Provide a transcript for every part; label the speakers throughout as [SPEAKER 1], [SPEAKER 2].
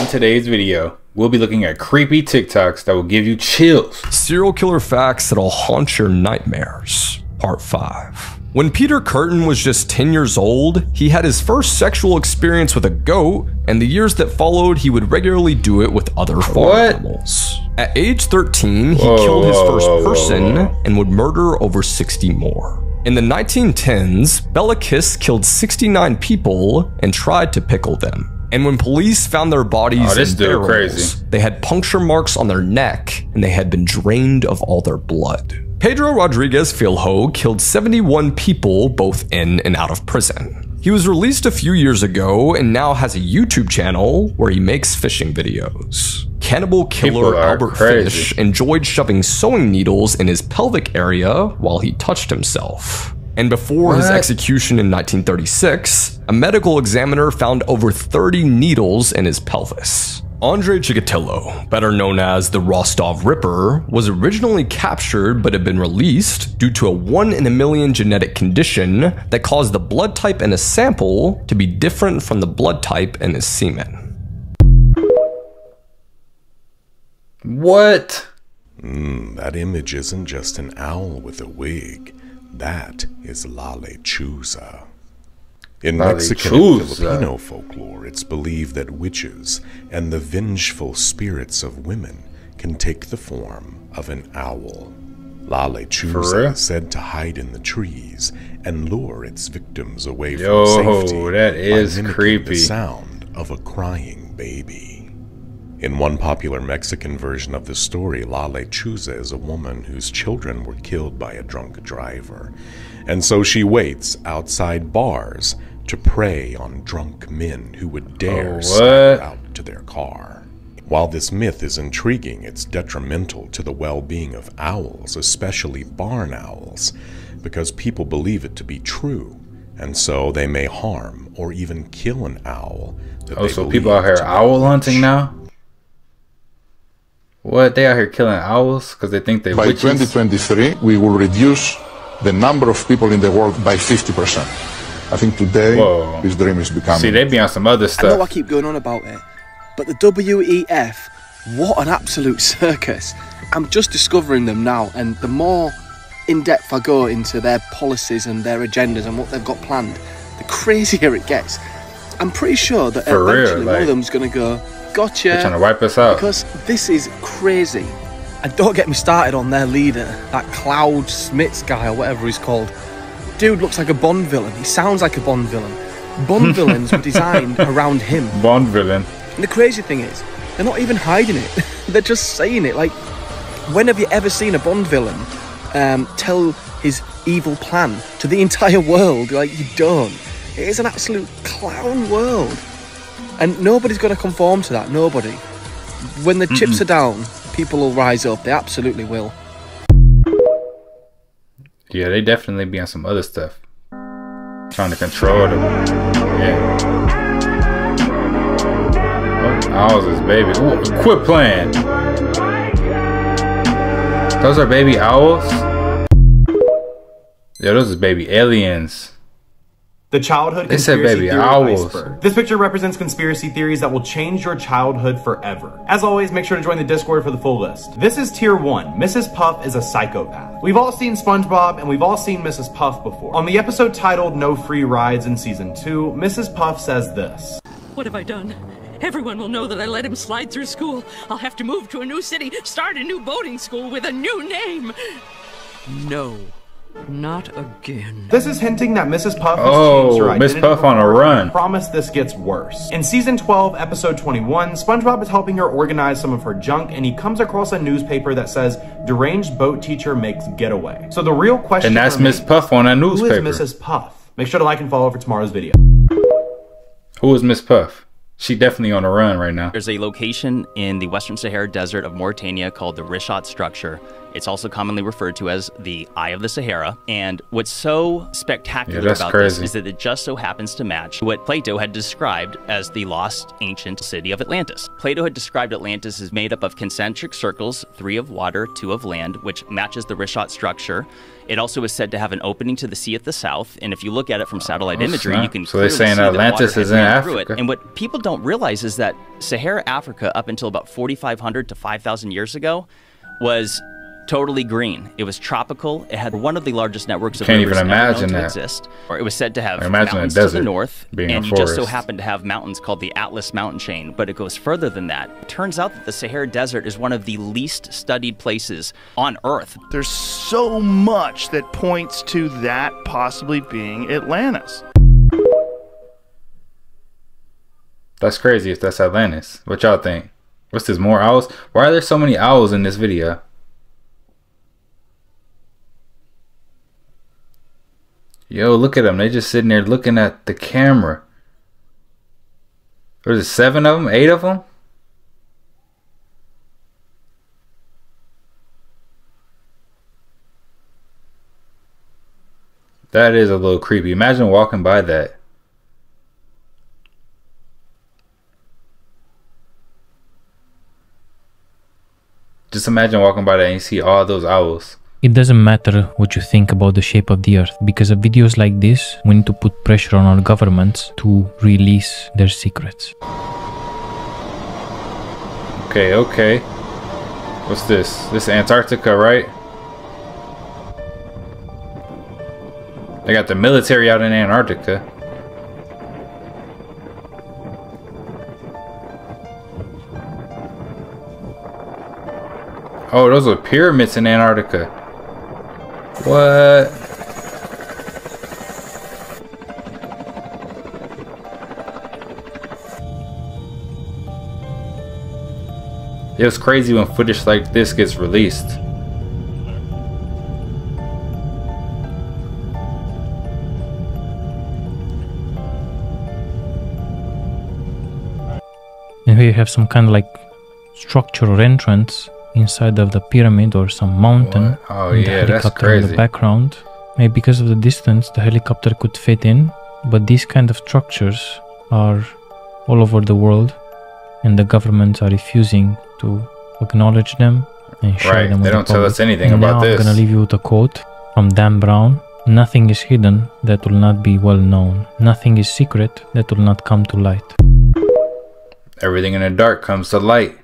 [SPEAKER 1] In today's video, we'll be looking at creepy TikToks that will give you chills.
[SPEAKER 2] Serial killer facts that'll haunt your nightmares, part 5. When Peter Curtin was just 10 years old, he had his first sexual experience with a goat, and the years that followed, he would regularly do it with other farm animals. At age 13, he killed his first person and would murder over 60 more. In the 1910s, Bela Kiss killed 69 people and tried to pickle them. And when police found their bodies in barrels, they had puncture marks on their neck and they had been drained of all their blood. Pedro Rodriguez Filho killed 71 people both in and out of prison. He was released a few years ago and now has a YouTube channel where he makes fishing videos. Cannibal killer Albert Fish enjoyed shoving sewing needles in his pelvic area while he touched himself. And before his execution in 1936, a medical examiner found over 30 needles in his pelvis. Andrei Chikatilo, better known as the Rostov Ripper, was originally captured but had been released due to a 1 in a million genetic condition that caused the blood type in a sample to be different from the blood type in his semen.
[SPEAKER 1] What?
[SPEAKER 3] That image isn't just an owl with a wig. That is Lale Chusa. In Mexican and Filipino folklore, it's believed that witches and the vengeful spirits of women can take the form of an owl. Lale Chusa is said to hide in the trees and lure its victims away from safety
[SPEAKER 1] that is
[SPEAKER 3] by mimicking
[SPEAKER 1] creepy.
[SPEAKER 3] the sound of a crying baby. In one popular Mexican version of the story, Lale Chusa is a woman whose children were killed by a drunk driver, and so she waits outside bars to prey on drunk men who would dare step out to their car. While this myth is intriguing, it's detrimental to the well-being of owls, especially barn owls, because people believe it to be true, and so they may harm or even kill an owl.
[SPEAKER 1] So people out here owl hunting now? What? They out here killing owls because they think they
[SPEAKER 4] By 2023, we will reduce the number of people in the world by 50%. I think today, this dream is becoming...
[SPEAKER 1] See, they be on some other stuff.
[SPEAKER 5] I know I keep going on about it, but the WEF, what an absolute circus. I'm just discovering them now, and the more in-depth I go into their policies and their agendas and what they've got planned, the crazier it gets. I'm pretty sure that eventually one of them's going to go, gotcha.
[SPEAKER 1] They're trying to wipe us out.
[SPEAKER 5] Because this is crazy. And don't get me started on their leader, that Cloud Smits guy or whatever he's called. Dude looks like a Bond villain. He sounds like a Bond villain. Bond villains were designed around him.
[SPEAKER 1] Bond villain.
[SPEAKER 5] And the crazy thing is, they're not even hiding it. They're just saying it. Like, when have you ever seen a Bond villain tell his evil plan to the entire world? Like, you don't. It is an absolute clown world. And nobody's going to conform to that. Nobody. When the chips are down, people will rise up. They absolutely will.
[SPEAKER 1] Yeah, they definitely be on some other stuff. Trying to control them. Yeah. Oh, owls is baby. Ooh, quit playing. Those are baby owls? Yeah, those are baby aliens.
[SPEAKER 6] The childhood conspiracy theory iceberg. This picture represents conspiracy theories that will change your childhood forever. As always, make sure to join the Discord for the full list. This is tier 1. Mrs. Puff is a psychopath. We've all seen SpongeBob and we've all seen Mrs. Puff before. On the episode titled No Free Rides in Season 2, Mrs. Puff says this.
[SPEAKER 7] What have I done? Everyone will know that I let him slide through school. I'll have to move to a new city, start a new boating school with a new name. No. Not again.
[SPEAKER 6] This is hinting that Mrs. Puff has changed her identity.
[SPEAKER 1] Miss Puff on a run.
[SPEAKER 6] I promise this gets worse. In season 12, episode 21, SpongeBob is helping her organize some of her junk, and he comes across a newspaper that says, "Deranged boat teacher makes getaway." So the real question
[SPEAKER 1] and that's Miss Puff on that newspaper.
[SPEAKER 6] Who is Mrs. Puff? Make sure to like and follow for tomorrow's video.
[SPEAKER 1] Who is Miss Puff? She definitely on a run right now.
[SPEAKER 8] There's a location in the Western Sahara Desert of Mauritania called the Rishat Structure. It's also commonly referred to as the Eye of the Sahara. And what's so spectacular about this is that it just so happens to match what Plato had described as the lost ancient city of Atlantis. Plato had described Atlantis as made up of concentric circles, 3 of water, 2 of land, which matches the Rishat structure. It also is said to have an opening to the sea at the south, and if you look at it from satellite imagery, you can clearly see that Atlantis is in Africa. And what people don't realize is that Sahara Africa, up until about 4,500 to 5,000 years ago, was totally green. It was tropical. It had one of the largest networks of rivers ever known to exist. Or it was said to have mountains to the north, and you just so happen to have mountains called the Atlas Mountain Chain, but it goes further than that. It turns out that the Sahara Desert is one of the least studied places on Earth.
[SPEAKER 9] There's so much that points to that possibly being Atlantis.
[SPEAKER 1] That's crazy if that's Atlantis. What y'all think? What's this, more owls? Why are there so many owls in this video? Yo, look at them. They just sitting there looking at the camera. There's 7 of them? 8 of them? That is a little creepy. Imagine walking by that. Just imagine walking by that and you see all those owls.
[SPEAKER 10] It doesn't matter what you think about the shape of the earth, because of videos like this, we need to put pressure on our governments to release their secrets.
[SPEAKER 1] Okay. What's this? This is Antarctica, right? They got the military out in Antarctica. Oh, those are pyramids in Antarctica. What? It's crazy when footage like this gets released.
[SPEAKER 10] And here you have some kind of like structure or entrance inside of the pyramid or some mountain.
[SPEAKER 1] Oh yeah, that's crazy.
[SPEAKER 10] In the background. Maybe because of the distance the helicopter could fit in, but these kind of structures are all over the world and the governments are refusing to acknowledge them and share them with the public.
[SPEAKER 1] They don't tell us anything about this.
[SPEAKER 10] I'm gonna leave you with a quote from Dan Brown. Nothing is hidden that will not be well known. Nothing is secret that will not come to light.
[SPEAKER 1] Everything in the dark comes to light.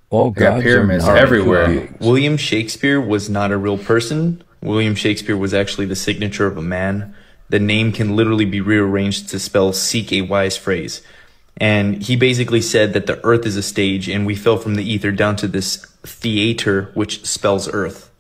[SPEAKER 11] All
[SPEAKER 1] got pyramids everywhere.
[SPEAKER 11] William Shakespeare was not a real person. William Shakespeare was actually the signature of a man. The name can literally be rearranged to spell seek a wise phrase. And he basically said that the earth is a stage and we fell from the ether down to this theater, which spells earth.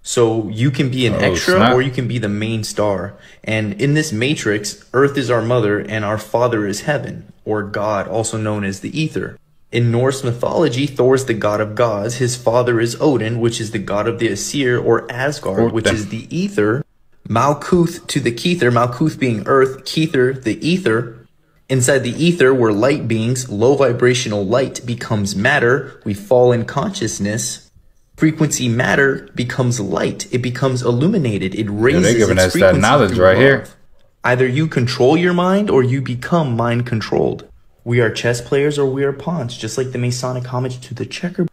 [SPEAKER 11] So you can be an extra or you can be the main star. And in this matrix, earth is our mother and our father is heaven, or God, also known as the ether. In Norse mythology, Thor is the god of gods. His father is Odin, which is the god of the Aesir, or Asgard, which is the ether. Malkuth to the Kether, Malkuth being earth, Kether the ether. Inside the ether, we're light beings. Low vibrational light becomes matter. We fall in consciousness. Frequency matter becomes light. It becomes illuminated. It raises
[SPEAKER 1] they're giving
[SPEAKER 11] its
[SPEAKER 1] us that knowledge right here.
[SPEAKER 11] Either you control your mind or you become mind controlled. We are chess players or we are pawns, just like the Masonic homage to the checkerboard.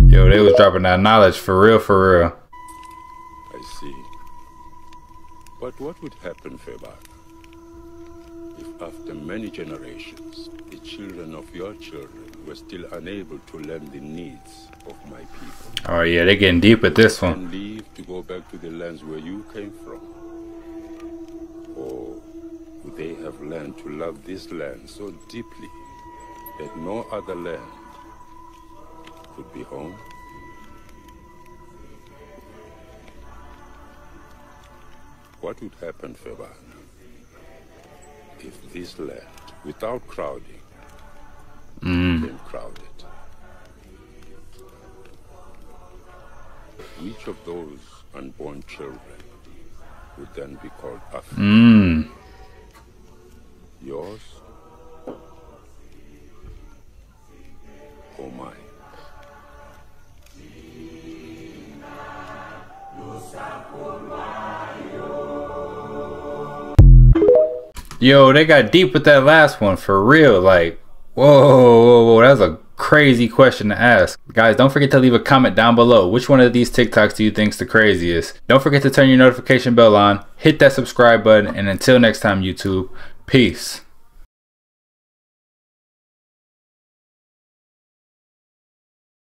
[SPEAKER 1] Yo, they was dropping that knowledge for real, for real.
[SPEAKER 12] I see. But what would happen, Febar, if after many generations, the children of your children were still unable to learn the needs of my people?
[SPEAKER 1] Oh yeah, they're getting deep with this one.
[SPEAKER 12] And leave to go back to the lands where you came from? Or would they have learned to love this land so deeply that no other land could be home? What would happen, Febar, if this land, without crowding, became crowded? Which of those unborn children would then be called Africa? Yours or mine?
[SPEAKER 1] Yo, they got deep with that last one for real. Like, whoa, that's a crazy question to ask. Guys, don't forget to leave a comment down below. Which one of these TikToks do you think's the craziest? Don't forget to turn your notification bell on, hit that subscribe button, and until next time, YouTube, peace.